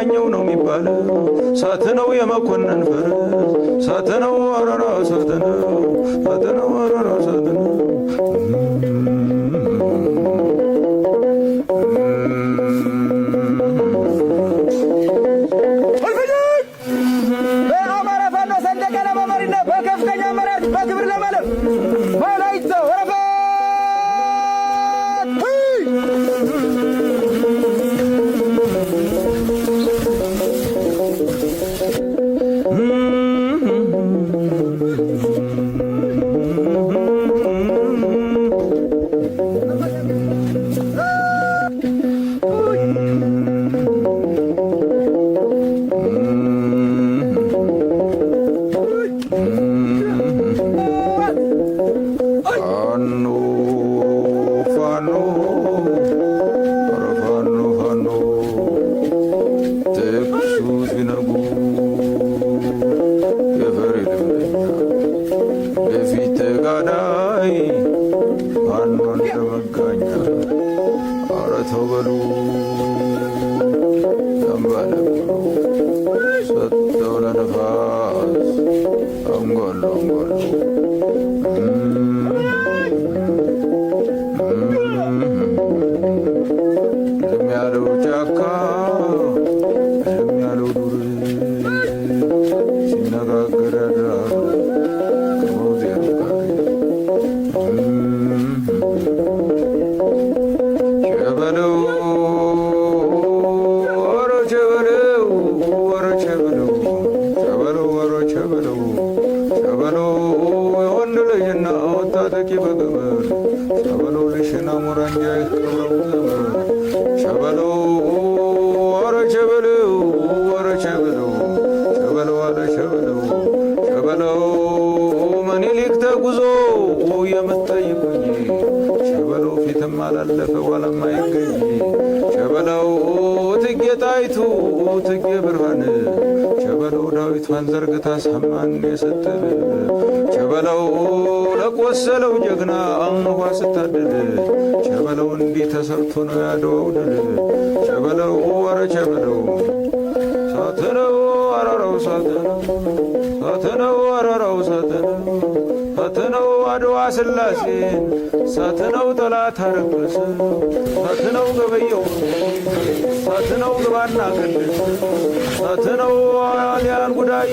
ቃኘው ነው የሚባለው ሳትነው የመኮንን ፈረስ ሳትነው አራራ ሳትነው ሳትነው አራራ ሳትነው በአማራ ፋኖ ሰንደቅ ዓላማ መሪነት በከፍተኛ አመራር በክብር ለማለፍ ወላይታ ወረፋ ምኒልክ ተጉዞ የምትጠይቁኝ ሸበለው ፊትም አላለፈ ኋላም አይገኝ ሸበለው እቴጌ ጣይቱ እቴጌ ብርሃን ሸበለው ዳዊቷን ዘርግታ ሰማን የስትል ሸበለው ለቆሰለው ጀግና አንኳ ስታድል ሸበለው እንዲህ ተሰርቶ ነው ያድዋው ድል ሸበለው ወረ ሸበለው ሳትነው አራራው ሳትነው ሳትነው አራራው ሳትነው ሳትነው አድዋ ስላሴን ሳትነው ጠላት አረበሰ ሳትነው ገበየው ሳትነው ግባና ቅድስ ሳትነው ጣሊያን ጉዳዬ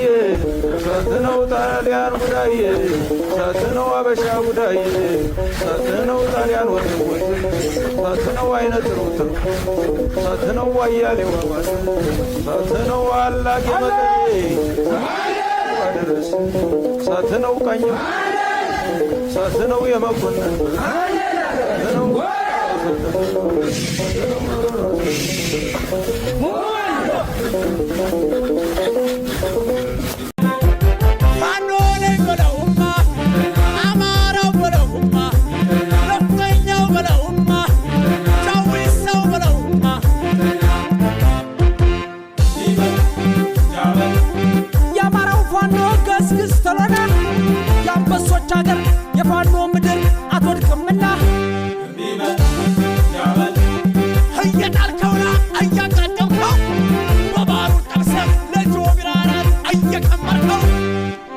ሳትነው ጣሊያን ጉዳዬ ሳትነው አበሻ ጉዳዬ ሳትነው ጣሊያን ወጥወጥ ሳትነው አይነት ሩትር ሳትነው አያሌው አባተ ሳትነው አላጌ መቀሌ አደረስ ሳትነው ቃኘው ሳትነው የመኮንን ሳትነው ፋኖ ነኝ በለውማ አማራው በለውማ ለፍተኛው በለውማ ጫዊሳው በለውማ የአማራው ፋኖ ገስግስ ተሎና የአንበሶች አገር የፋኖ ምድር አትወድቅምና እየጣልከውና እያቃደምከው በባሩ ጠብሰህ ለጆ ቢራራት እየቀመርከው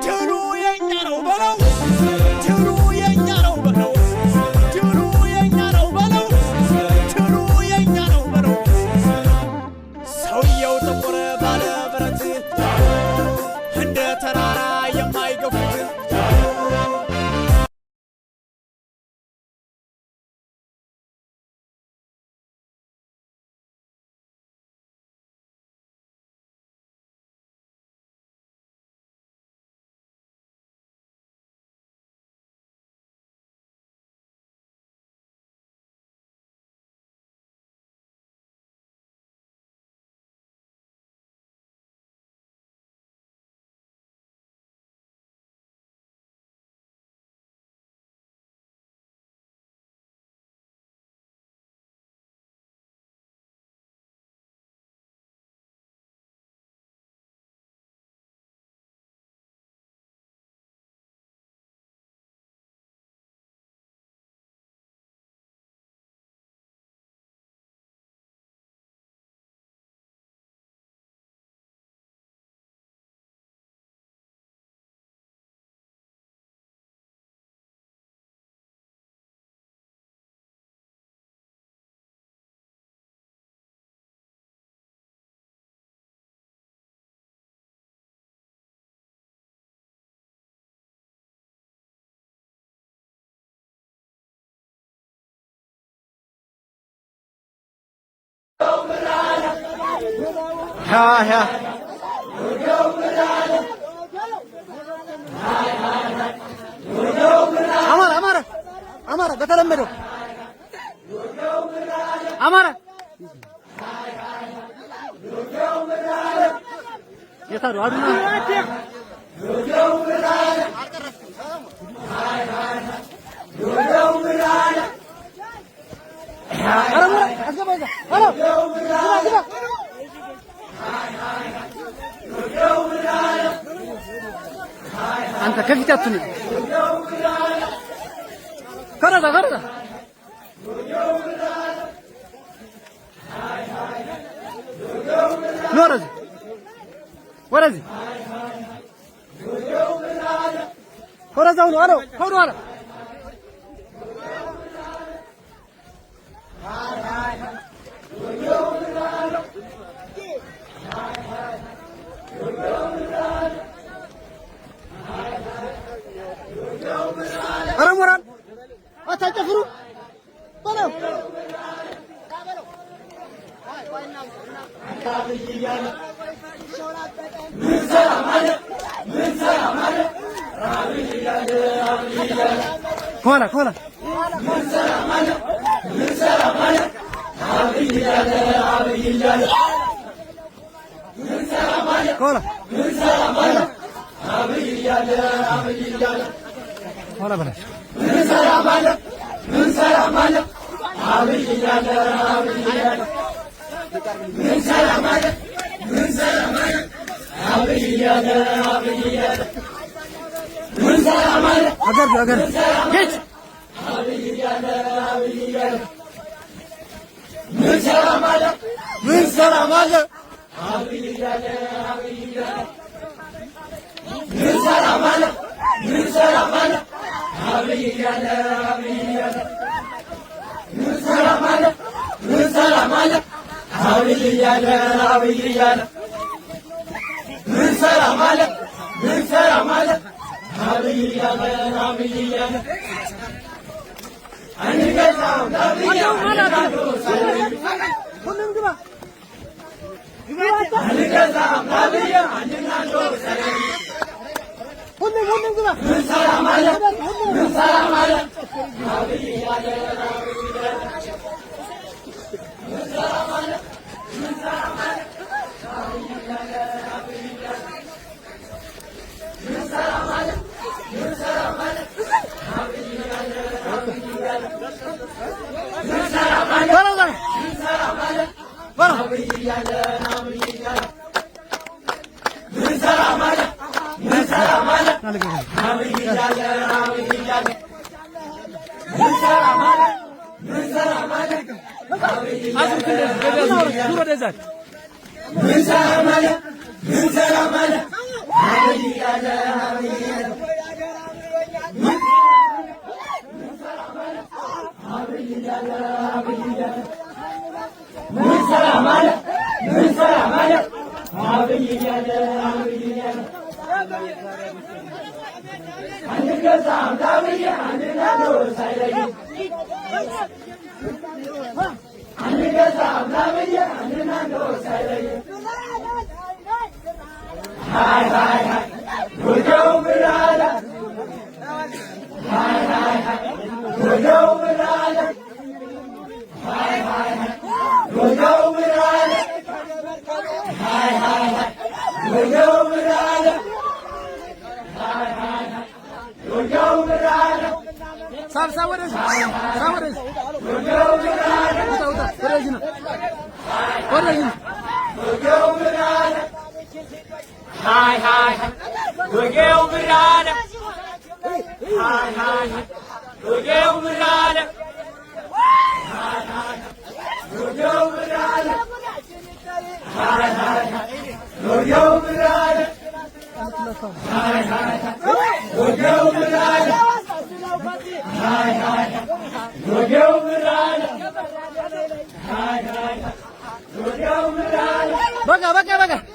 ድሉ የኛ ነው በለው ድሉ የኛ ነው በለው ድሉ የኛ ነው በለው ድሉ የኛ ነው በለው ሰውየው ጥቁር ባለ ብረት እንደ ተራራ የማይገፉት አማራ በተለመደው አማራ የታሩ አዱና አንተ ከፊት አትሁን ከረዳ ኖረዝ ወረዚ ወረዛው ነው አለው ሆዶ አለ አረሞራል አታጨፍሩ በለው ኮላ ኮላ ኮላ ኮላ በላሽ አገር ጌት ምን ሰላም አለ Baka